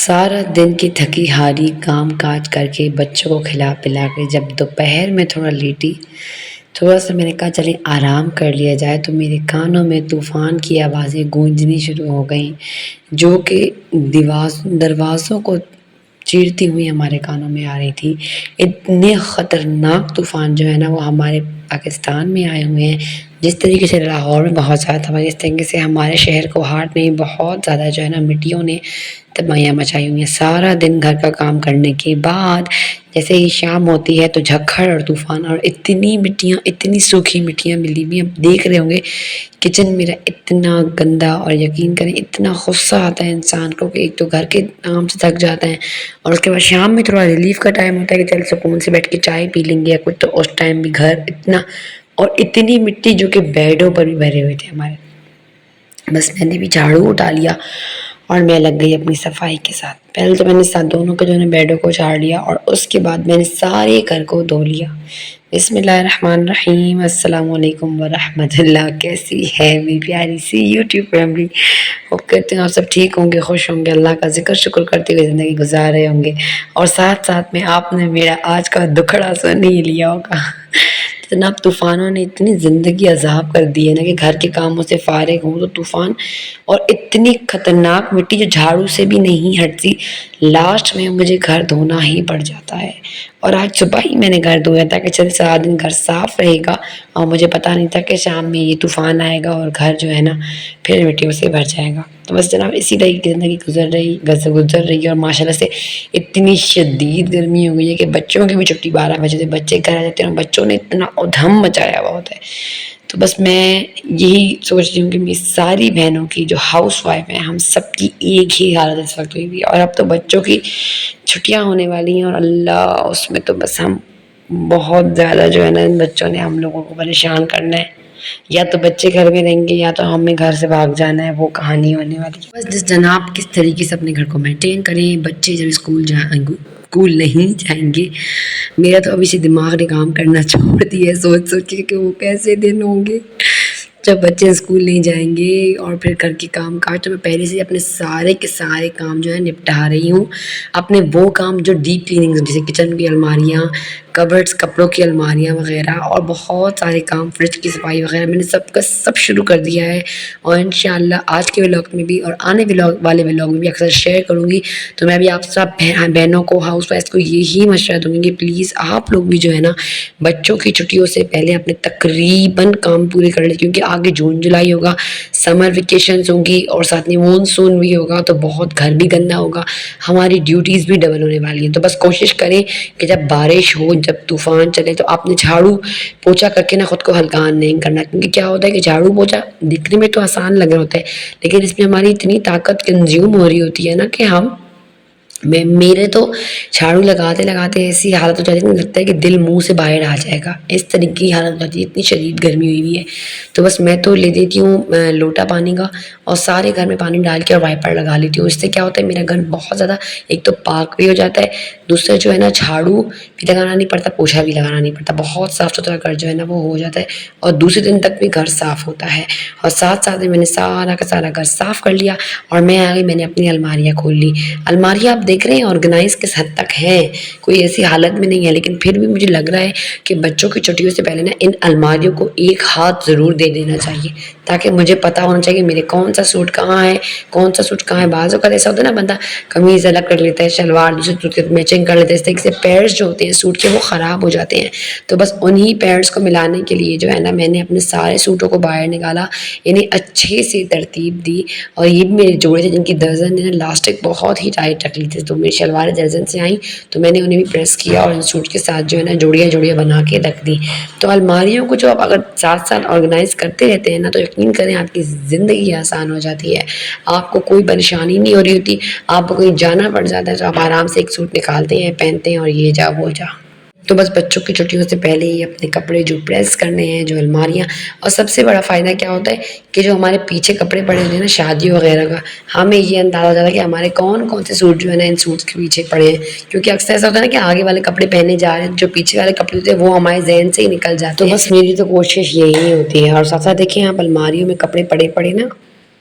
सारा दिन की थकी हारी काम काज करके बच्चों को खिला पिला के जब दोपहर में थोड़ा लेटी, थोड़ा सा मैंने कहा चले आराम कर लिया जाए, तो मेरे कानों में तूफान की आवाज़ें गूंजनी शुरू हो गई, जो कि दरवाज़ों को चीरती हुई हमारे कानों में आ रही थी। इतने ख़तरनाक तूफ़ान जो है ना वो हमारे पाकिस्तान में आए हुए हैं। जिस तरीके से लाहौर में बहुत ज़्यादा तबाही, इस तरीके से हमारे शहर कोहाट में बहुत ज़्यादा जो है ना मिट्टियों ने तबाहियाँ मचाई हुई हैं। सारा दिन घर का काम करने के बाद जैसे ही शाम होती है तो झक्खड़ और तूफ़ान, और इतनी मिट्टियाँ, इतनी सूखी मिट्टियाँ मिली हुई हैं। आप देख रहे होंगे किचन मेरा इतना गंदा, और यकीन करें इतना गुस्सा आता है इंसान को कि एक तो घर के काम से थक जाता है और उसके बाद शाम में थोड़ा रिलीफ का टाइम होता है कि चल सुकून से बैठ के चाय पी लेंगे या कुछ, तो उस टाइम भी घर इतना और इतनी मिट्टी जो कि बेडों पर भी भरे हुए थे हमारे। बस मैंने भी झाड़ू उठा लिया और मैं लग गई अपनी सफाई के साथ। पहले तो मैंने साथ दोनों के जो है बेडों को झाड़ लिया और उसके बाद मैंने सारे घर को धो लिया। बिस्मिल्लाहिर्रहमानिर्रहीम, अस्सलाम वालेकुम वरहमतुल्लाह। कैसी है मेरी प्यारी सी यूट्यूब फैमिली? होप करते हैं आप सब ठीक होंगे, खुश होंगे, अल्लाह का जिक्र शुक्र करते हुए ज़िंदगी गुजार रहे होंगे। और साथ साथ में आपने मेरा आज का दुखड़ा सुन ही लिया होगा। जनाब तूफ़ानों ने इतनी ज़िंदगी अज़ाब कर दी है ना कि घर के कामों से फ़ारिग हूँ तो तूफ़ान और इतनी ख़तरनाक मिट्टी जो झाड़ू से भी नहीं हटती, लास्ट में मुझे घर धोना ही पड़ जाता है। और आज सुबह ही मैंने घर धोया था कि चल सारा दिन घर साफ़ रहेगा, और मुझे पता नहीं था कि शाम में ये तूफ़ान आएगा और घर जो है ना फिर मिट्टियों से भर जाएगा। तो बस जनाब इसी तरह की ज़िंदगी गुजर रही है। और माशाल्लाह से इतनी शदीद गर्मी हो गई है कि बच्चों की भी छुट्टी 12 बजे से बच्चे घर आ जाते हैं और बच्चों ने इतना उधम मचाया हुआ होता है। तो बस मैं यही सोच रही हूँ कि मेरी सारी बहनों की जो हाउस वाइफ हैं, हम सब की एक ही हालत इस वक्त हुई हुई है। और अब तो बच्चों की छुट्टियाँ होने वाली हैं और अल्लाह उसमें तो बस हम बहुत ज़्यादा जो है ना इन बच्चों ने हम लोगों को परेशान करना है। या तो बच्चे घर में रहेंगे या तो हमें घर से भाग जाना है, वो कहानी होने वाली है। बस जिस जनाब किस तरीके से अपने घर को मेंटेन करें, बच्चे जब स्कूल नहीं जाएंगे। मेरा तो अभी से दिमाग ने काम करना छोड़ दिया है सोच सोच के कि वो कैसे दिन होंगे जब बच्चे स्कूल नहीं जाएंगे। और फिर घर के काम काज तो मैं पहले से अपने सारे के सारे काम जो है निपटा रही हूँ। अपने वो काम जो डीप क्लीनिंग, जैसे किचन की अलमारियाँ, कबर्ड्स, कपड़ों की अलमारियाँ वगैरह, और बहुत सारे काम, फ्रिज की सफाई वगैरह, मैंने सब शुरू कर दिया है। और इंशाल्लाह आज के व्लॉग में भी और आने वाले व्लॉग में भी अक्सर शेयर करूँगी। तो मैं भी आप सब बहनों को, हाउस वाइफ को यही मशवरा दूँगी कि प्लीज़ आप लोग भी जो है ना बच्चों की छुट्टियों से पहले अपने तकरीबन काम पूरे कर लें, क्योंकि आगे जून जुलाई होगा, समर वेकेशंस होंगी और साथ में मानसून भी होगा, तो बहुत घर भी गंदा होगा, हमारी ड्यूटीज़ भी डबल होने वाली हैं। तो बस कोशिश करें कि जब बारिश हो, जब तूफ़ान चले, तो आपने झाड़ू पोछा करके ना खुद को हल्का नहीं करना, क्योंकि क्या होता है कि झाड़ू पोछा दिखने में तो आसान लग रहा होता है, लेकिन इसमें हमारी इतनी ताकत कंज्यूम हो रही होती है ना कि हम मेरे तो झाड़ू लगाते लगाते ऐसी हालत हो जाती है, लगता है कि दिल मुंह से बाहर आ जाएगा, इस तरीके की हालत हो जाती है, इतनी शदीद गर्मी हुई हुई है। तो बस मैं तो ले देती हूँ लोटा पानी का और सारे घर में पानी डाल के और वाइपर लगा लेती हूँ। इससे क्या होता है मेरा घर बहुत ज़्यादा एक तो पाक भी हो जाता है, दूसरा जो है ना झाड़ू भी लगाना नहीं पड़ता, पोछा भी लगाना नहीं पड़ता, बहुत साफ़ सुथरा घर जो है ना वो हो जाता है और दूसरे दिन तक भी घर साफ़ होता है। और साथ साथ में मैंने सारा का सारा घर साफ़ कर लिया और मैं आ गई, मैंने अपनी अलमारियाँ खोल ली। अलमारियाँ आप देख रहे हैं ऑर्गेनाइज किस हद तक है, कोई ऐसी हालत में नहीं है, लेकिन फिर भी मुझे लग रहा है कि बच्चों की छुट्टियों से पहले ना इन अलमारियों को एक हाथ ज़रूर दे देना चाहिए, ताकि मुझे पता होना चाहिए मेरे कौन सा सूट कहाँ है, कौन सा सूट कहाँ है। बाज़ औक़ात ऐसा होता है ना, बंदा कमीज़ अलग कर लेता है, शलवार दूसरे सूट के मैचिंग कर लेता है, इस तरीके से पैर्स जो होते हैं सूट के वो ख़राब हो जाते हैं। तो बस उन्हीं पैर्स को मिलाने के लिए जो है ना मैंने अपने सारे सूटों को बाहर निकाला, इन्हें अच्छे से तरतीब दी। और ये भी मेरे जोड़े थे जिनकी दर्जन ने लास्टिक बहुत ही टाइट रख ली थी, तो मेरी शलवारें दर्जन से आई तो मैंने उन्हें भी प्रेस किया और इन सूट के साथ जो है ना जोड़ियाँ जोड़ियाँ बना के रख दी। तो अलमारियों को जो आप अगर साथ साथ ऑर्गेनाइज़ करते रहते हैं ना, तो यकीन करें आपकी ज़िंदगी आसान हो जाती है, आपको कोई परेशानी नहीं हो रही होती। आपको कहीं जाना पड़ जाता है तो आप आराम से एक सूट निकालते हैं, पहनते हैं और ये जा वो जा। तो बस बच्चों की छुट्टियों से पहले ही अपने कपड़े जो प्रेस करने हैं, जो अलमारियाँ, और सबसे बड़ा फ़ायदा क्या होता है कि जो हमारे पीछे कपड़े पड़े होते हैं ना शादियों वगैरह का, हमें ये अंदाज़ा हो जाता है कि हमारे कौन कौन से सूट जो है ना इन सूट्स के पीछे पड़े हैं। क्योंकि अक्सर ऐसा होता है ना कि आगे वाले कपड़े पहने जा रहे हैं, जो पीछे वाले कपड़े होते हैं वो हमारे जहन से ही निकल जाते हैं। तो बस मेरी तो कोशिश यही होती है। और साथ साथ देखिए आप अलमारियों में कपड़े पड़े पड़े ना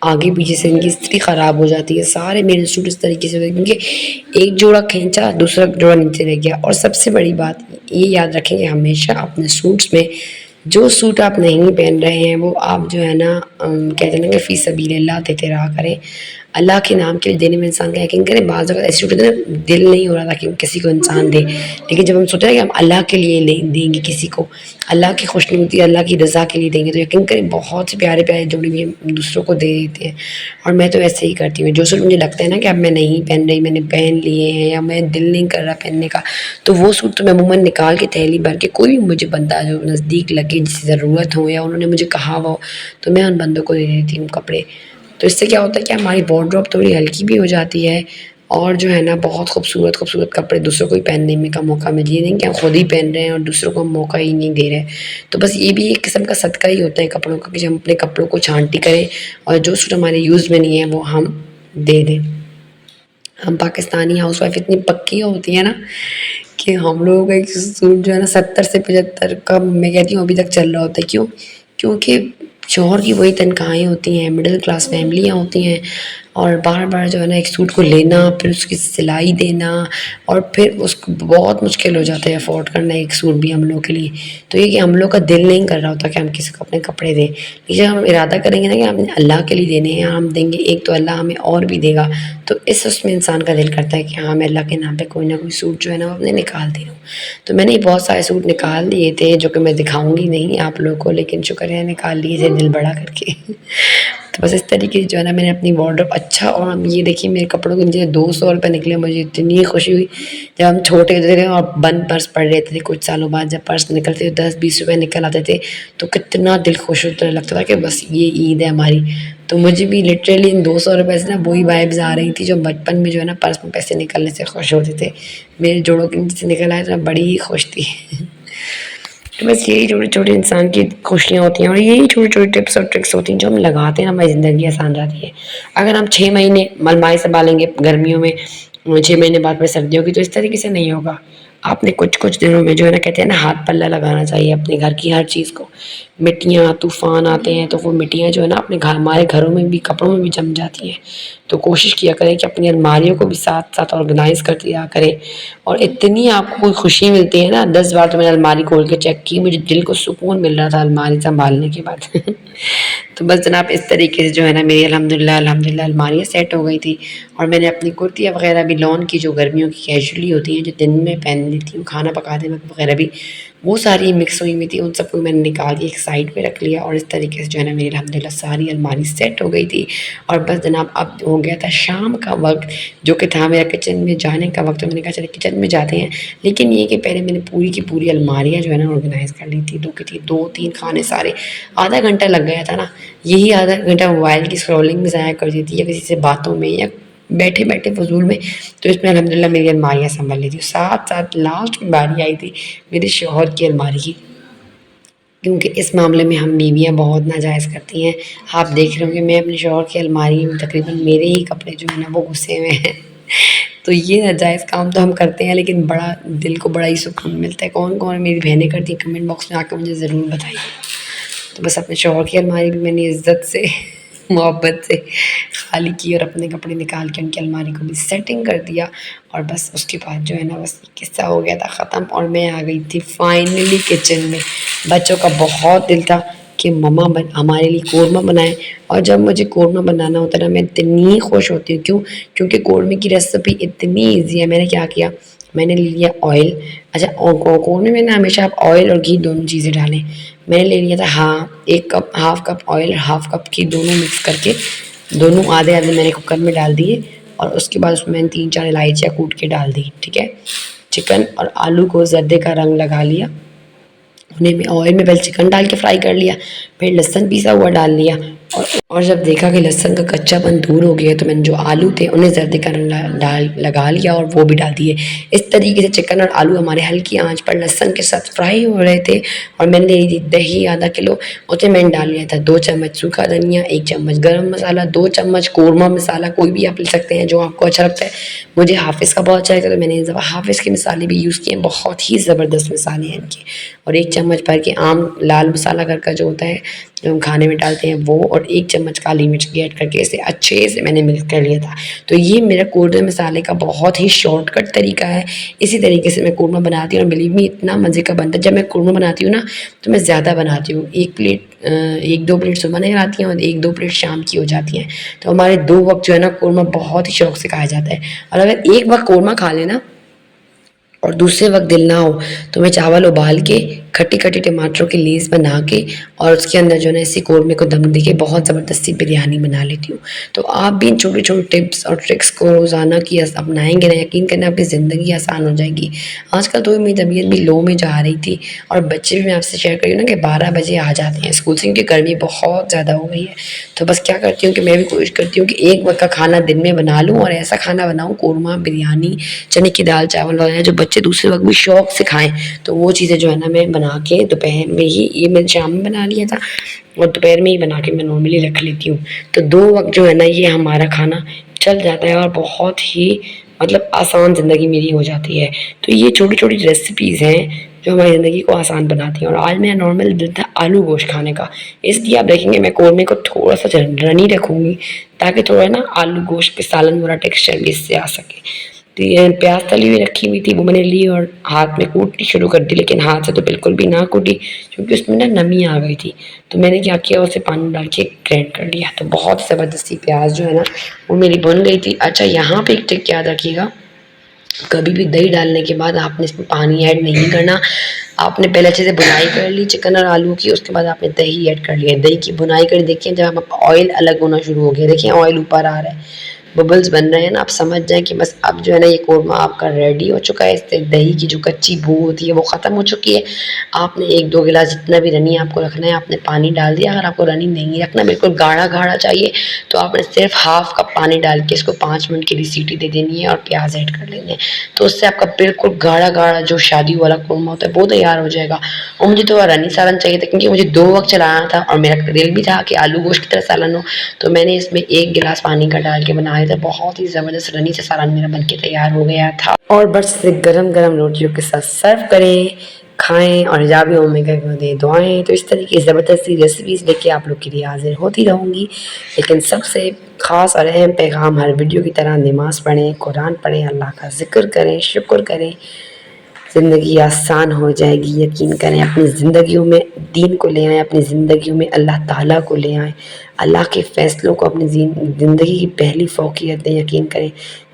आगे पीछे से इनकी स्थिति ख़राब हो जाती है। सारे मेरे सूट इस तरीके से होते हैं क्योंकि एक जोड़ा खींचा, दूसरा जोड़ा नीचे रह गया। और सबसे बड़ी बात ये याद रखेंगे हमेशा अपने सूट्स में, जो सूट आप नहीं पहन रहे हैं वो आप जो है ना कहते हैं ना कि फ़ी सबीलिल्लाह देते रहा करें। अल्लाह के नाम के लिए देने में इंसान का यकीन करें। बाज़ अगर ऐसे सूट होते हैं ना, दिल नहीं हो रहा था कि किसी को इंसान दे, लेकिन जब हम सोच रहे हैं कि हम अल्लाह के लिए देंगे किसी को, अल्लाह की खुशनुदी अल्लाह की रज़ा के लिए देंगे, तो यकीन करें बहुत से प्यारे प्यारे जोड़े भी हम दूसरों को दे देते हैं। और मैं तो ऐसे ही करती हूँ। जो सूट मुझे लगता है ना कि अब मैं नहीं पहन रही, मैंने पहन लिए हैं या मैं दिल नहीं कर रहा पहनने का, तो वो सूट तो मैं अमूमन निकाल के थैली भर के, कोई भी मुझे बंदा जो नज़दीक लगे जिसकी ज़रूरत हो या उन्होंने मुझे कहा हो, तो मैं उन बंदों को दे देती हूँ कपड़े। तो इससे क्या होता है कि हमारी वार्डरोब थोड़ी हल्की भी हो जाती है और जो है ना बहुत खूबसूरत खूबसूरत कपड़े दूसरों को ही पहनने में का मौका मिले। ये नहीं कि हम खुद ही पहन रहे हैं और दूसरों को हम मौका ही नहीं दे रहे। तो बस ये भी एक किस्म का सदका ही होता है कपड़ों का कि हम अपने कपड़ों को छांटी करें और जो सूट हमारे यूज़ में नहीं है वो हम दे दें। हम पाकिस्तानी हाउसवाइफ इतनी पक्की होती है ना कि हम लोगों का एक सूट जो है ना 70 से 75 का मैं कहती हूँ अभी तक चल रहा होता है। क्यों? क्योंकि शौहर की वही तनख्वाहें होती हैं, मिडिल क्लास फैमिलियाँ होती हैं और बार-बार जो है ना एक सूट को लेना, फिर उसकी सिलाई देना और फिर उसको बहुत मुश्किल हो जाता है अफ़ोर्ड करना एक सूट भी हम लोगों के लिए। तो ये कि हम लोग का दिल नहीं कर रहा होता कि हम किसी को अपने कपड़े दें। लेकिन जब हम इरादा करेंगे ना कि हमने अल्लाह के लिए देने हैं, हम देंगे एक तो अल्लाह हमें और भी देगा। तो इस उसमें इंसान का दिल करता है कि हाँ, मैं अल्लाह के नाम पे कोई ना कोई सूट जो है ना वो अपने निकाल दे रहा हूँ। तो मैंने बहुत सारे सूट निकाल लिए थे जो कि मैं दिखाऊँगी नहीं आप लोगों को, लेकिन शुक्र है निकाल लिए थे दिल बड़ा करके। तो बस इस तरीके से जो है ना मैंने अपनी वार्डरोब अच्छा। और हम ये देखिए मेरे कपड़ों के मुझे 200 रुपये निकले, मुझे इतनी खुशी हुई। जब हम छोटे होते थे और बंद पर्स पड़ रहे थे कुछ सालों बाद, जब पर्स निकलते थे 10-20 रुपये निकल आते थे, तो कितना दिल खुश होता लगता था कि बस ये ईद है हमारी। तो मुझे भी लिटरली इन 200 रुपये से ना वही वाइब्स आ रही थी जो बचपन में जो है ना पर्स में पैसे निकलने से खुश होते थे। मेरे जोड़ों के नीचे से निकल आए तो मैं बड़ी ही खुश थी। तो बस यही छोटे-छोटे इंसान की खुशियाँ होती हैं और यही छोटी-छोटी टिप्स और ट्रिक्स होती हैं जो हम लगाते हैं, हमारी ज़िंदगी आसान जाती है। अगर हम 6 महीने मनमानी सँभालेंगे गर्मियों में, 6 महीने बाद फिर सर्दियों की, तो इस तरीके से नहीं होगा। आपने कुछ-कुछ दिनों में जो है ना कहते हैं ना हाथ पल्ला लगाना चाहिए अपने घर की हर चीज़ को। मिट्टियाँ, तूफ़ान आते हैं तो वो मिट्टियाँ जो है ना अपने घर हमारे घरों में भी कपड़ों में भी जम जाती हैं। तो कोशिश किया करें कि अपनी अलमारियों को भी साथ-साथ ऑर्गेनाइज़ कर दिया करें। और इतनी आपको खुशी मिलती है ना, 10 बार तो मैंने अलमारी खोल के चेक की, मुझे दिल को सुकून मिल रहा था अलमारी सँभालने के बाद। तो बस जनाब इस तरीके से जो है ना मेरी अल्हम्दुलिल्लाह अलमारियाँ सेट हो गई थी। और मैंने अपनी कुर्तियाँ वग़ैरह भी लॉन की जो गर्मियों की कैजुअली होती हैं, जो दिन में पहन लेती हूँ, खाना पकाते वक़्त वग़ैरह भी, वो सारी मिक्स हुई हुई थी, उन सबको मैंने निकाल के एक साइड पे रख लिया। और इस तरीके से जो है ना मेरी अल्हम्दुलिल्लाह सारी अलमारी सेट हो गई थी। और बस जनाब अब हो गया था शाम का वक़्त, जो कि था मेरा किचन में जाने का वक़्त। तो मैंने कहा चलिए किचन में जाते हैं, लेकिन ये कि पहले मैंने पूरी की पूरी अलमारियाँ जो है ना ऑर्गेनाइज़ कर ली थी। 2-3 खाने सारे, आधा घंटा लग गया था ना। यही आधा घंटा मोबाइल की स्क्रॉलिंग में ज़ाया कर दी थी या किसी से बातों में या बैठे-बैठे फ़िज़ूल में। तो इसमें अल्हम्दुलिल्लाह मेरी अलमारियाँ सँभल ली थी। साथ-साथ लास्ट में बारी आई थी मेरे शौहर की अलमारी की, क्योंकि इस मामले में हम बीवियाँ बहुत नाजायज़ करती हैं। आप देख रहे होंगे मैं अपने शौहर की अलमारी में तकरीबन मेरे ही कपड़े जो हैं ना वो घुसे हुए हैं। तो ये नाजायज़ काम तो हम करते हैं, लेकिन बड़ा दिल को बड़ा ही सुकून मिलता है। कौन-कौन मेरी बहनें करती हैं कमेंट बॉक्स में आके मुझे ज़रूर बताइए। तो बस अपने शौहर की अलमारी भी मैंने इज़्ज़त से मोहब्बत से खाली की और अपने कपड़े निकाल के उनकी अलमारी को भी सेटिंग कर दिया। और बस उसके बाद जो है ना बस किस्सा हो गया था ख़त्म और मैं आ गई थी फाइनली किचन में। बच्चों का बहुत दिल था कि मम्मा हमारे लिए कोरमा बनाएं। और जब मुझे कोरमा बनाना होता है ना मैं इतनी खुश होती हूँ। क्यों? क्योंकि कोरमे की रेसिपी इतनी ईजी है। मैंने क्या किया, मैंने ले लिया ऑयल। अच्छा, कोरमे में ना हमेशा आप ऑयल और घी दोनों चीज़ें डालें। मैंने ले लिया था हाँ 1 cup, half cup oil, half cup घी, दोनों मिक्स करके दोनों आधे-आधे मैंने कुकर में डाल दिए। और उसके बाद उसमें मैंने 3-4 इलायचियाँ कूट के डाल दी, ठीक है। चिकन और आलू को ज़र्दे का रंग लगा लिया। उन्हें मैं ऑयल में पहले चिकन डाल के फ्राई कर लिया, फिर लहसुन पिसा हुआ डाल लिया। और जब देखा कि लहसुन का कच्चापन दूर हो गया तो मैंने जो आलू थे उन्हें ज़र्दे का रंग डाल लगा लिया और वो भी डाल दिए। इस तरीके से चिकन और आलू हमारे हल्की आंच पर लहसुन के साथ फ्राई हो रहे थे। और मैंने ले ली थी दही आधा किलो, उसमें मैंने डाल लिया था 2 चम्मच सूखा धनिया, 1 चम्मच गरम मसाला, 2 चम्मच कोरमा मसाला, कोई भी आप ले सकते हैं जो आपको अच्छा लगता है। मुझे हाफ़िज़ का बहुत अच्छा लगता है तो मैंने इस दफ़ा हाफ़िज़ के मसाले भी यूज़ किए हैं, बहुत ही ज़बरदस्त मसाले हैं इनके। और 1 चम्मच भर के आम लाल मसाला घर का जो होता है, जो हम खाने में डालते हैं वो, और 1 चम्मच काली मिर्च की ऐड करके इसे अच्छे से मैंने मिक्स कर लिया था। तो ये मेरा कोरमे मसाले का बहुत ही शॉर्टकट तरीका है। इसी तरीके से मैं कोरमा बनाती हूँ और बिलीव मी इतना मज़े का बनता है। जब मैं कोरमा बनाती हूँ ना तो मैं ज़्यादा बनाती हूँ, 1-2 प्लेट सुबह नहीं आती हैं और 1-2 प्लेट शाम की हो जाती हैं। तो हमारे 2 वक्त जो है ना कोरमा बहुत ही शौक से खाया जाता है। और अगर एक वक्त कोरमा खा लेना और दूसरे वक्त दिल ना हो तो मैं चावल उबाल के खट्टी खट्टी टमाटरों की लेस बना के और उसके अंदर जो है ना इसी कोरमे को दम दे के बहुत ज़बरदस्ती बिरयानी बना लेती हूँ। तो आप भी इन छोटे छोटे टिप्स और ट्रिक्स को रोज़ाना की अपनाएंगे ना, यकीन करना आपकी ज़िंदगी आसान हो जाएगी। आजकल तो मेरी तबीयत भी लो में जा रही थी और बच्चे भी मैं आपसे शेयर करी ना कि 12 बजे आ जाते हैं स्कूल से, क्योंकि गर्मी बहुत ज़्यादा हो गई है। तो बस क्या करती हूँ कि मैं भी कोशिश करती हूँ कि एक वक्त का खाना दिन में बना लूँ और ऐसा खाना बनाऊँ कोरमा, बिरयानी, चने की दाल, चावल वगैरह जो बच्चे दूसरे वक्त भी शौक से खाएँ। तो वो चीज़ें जो है ना मैं बना के दोपहर में ही, ये मैंने शाम में बना लिया था और दोपहर में ही बना के मैं नॉर्मली रख लेती हूँ। तो 2 वक्त जो है ना ये हमारा खाना चल जाता है और बहुत ही मतलब आसान ज़िंदगी मेरी हो जाती है। तो ये छोटी-छोटी रेसिपीज़ हैं जो हमारी ज़िंदगी को आसान बनाती हैं। और आज मेरा नॉर्मल दिन था आलू गोश्त खाने का, इसलिए आप देखेंगे मैं कोरमे को थोड़ा-सा रनी रखूँगी ताकि थोड़ा ना आलू गोश्त के सालन वाला टेक्सचर भी इससे आ सके। तो ये प्याज तली हुई रखी हुई थी वो मैंने ली और हाथ में कूटनी शुरू कर दी, लेकिन हाथ से तो बिल्कुल भी ना कूटी क्योंकि उसमें ना नमी आ गई थी। तो मैंने क्या किया, उसे पानी डाल के ग्राइंड कर लिया। तो बहुत ज़बरदस्ती प्याज जो है ना वो मेरी बन गई थी। अच्छा, यहाँ पे एक ट्रिक याद रखिएगा, कभी भी दही डालने के बाद आपने इसमें पानी ऐड नहीं करना। आपने पहले अच्छे से भुनाई कर ली चिकन और आलू की, उसके बाद आपने दही ऐड कर लिया। दही की भुनाई कर देखिए, जब आप ऑयल अलग होना शुरू हो गया, देखिए ऑयल ऊपर आ रहा है, बबल्स बन रहे हैं ना, आप समझ जाएं कि बस अब जो है ना ये कोरमा आपका रेडी हो चुका है। इससे दही की जो कच्ची बू होती है वो ख़त्म हो चुकी है। आपने 1-2 गिलास जितना भी रनी आपको रखना है आपने पानी डाल दिया। अगर आपको रनी नहीं रखना, बिल्कुल गाढ़ा गाढ़ा चाहिए, तो आपने सिर्फ हाफ कप पानी डाल के इसको 5 मिनट के लिए सीटी दे देनी है और प्याज ऐड कर लेने हैं। तो उससे आपका बिल्कुल गाढ़ा गाढ़ा जो शादी वाला कोरमा होता है वो तैयार हो जाएगा। और मुझे तो रनी सालन चाहिए था क्योंकि मुझे 2 वक्त चलाना था और मेरा दिल भी था कि आलू गोश्त की तरह सालन हो। तो मैंने इसमें 1 गिलास पानी का डाल के बनाया था। बहुत ही ज़बरदस्त रनी से सालन मेरा बनके तैयार हो गया था और बस से गरम गरम रोटियों के साथ सर्व करें, खाएं और हिजाबी ओमेगा को दें दुआएं। तो इस तरीके की ज़बरदस्ती रेसिपीज़ लेके आप लोग के लिए हाजिर होती रहूँगी, लेकिन सबसे ख़ास और अहम पैगाम हर वीडियो की तरह नमाज़ पढ़ें, कुरान पढ़ें, अल्लाह का ज़िक्र करें, शुक्र करें, ज़िंदगी आसान हो जाएगी। यकीन करें, अपनी ज़िंदगियों में दीन को ले आएँ, अपनी ज़िंदगियों में अल्लाह ताला को ले आएँ, अल्लाह के फ़ैसलों को अपनी ज़िंदगी की पहली फ़ौक़ियत दें। यकीन करें,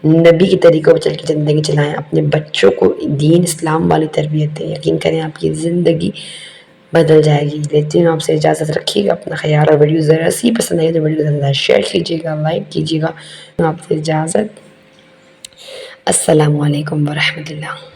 नबी के तरीक़ों पर चल के ज़िंदगी चलाएँ, अपने बच्चों को दीन इस्लाम वाली तरबियत दें। यकीन करें, आपकी ज़िंदगी बदल जाएगी। लेती हूँ आपसे इजाज़त, रखिएगा अपना ख़याल और वीडियो ज़रा सी पसंद आई तो वीडियो को ज़्यादा शेयर कीजिएगा, लाइक कीजिएगा। आपसे इजाज़त, अस्सलामु अलैकुम व रहमतुल्लाह।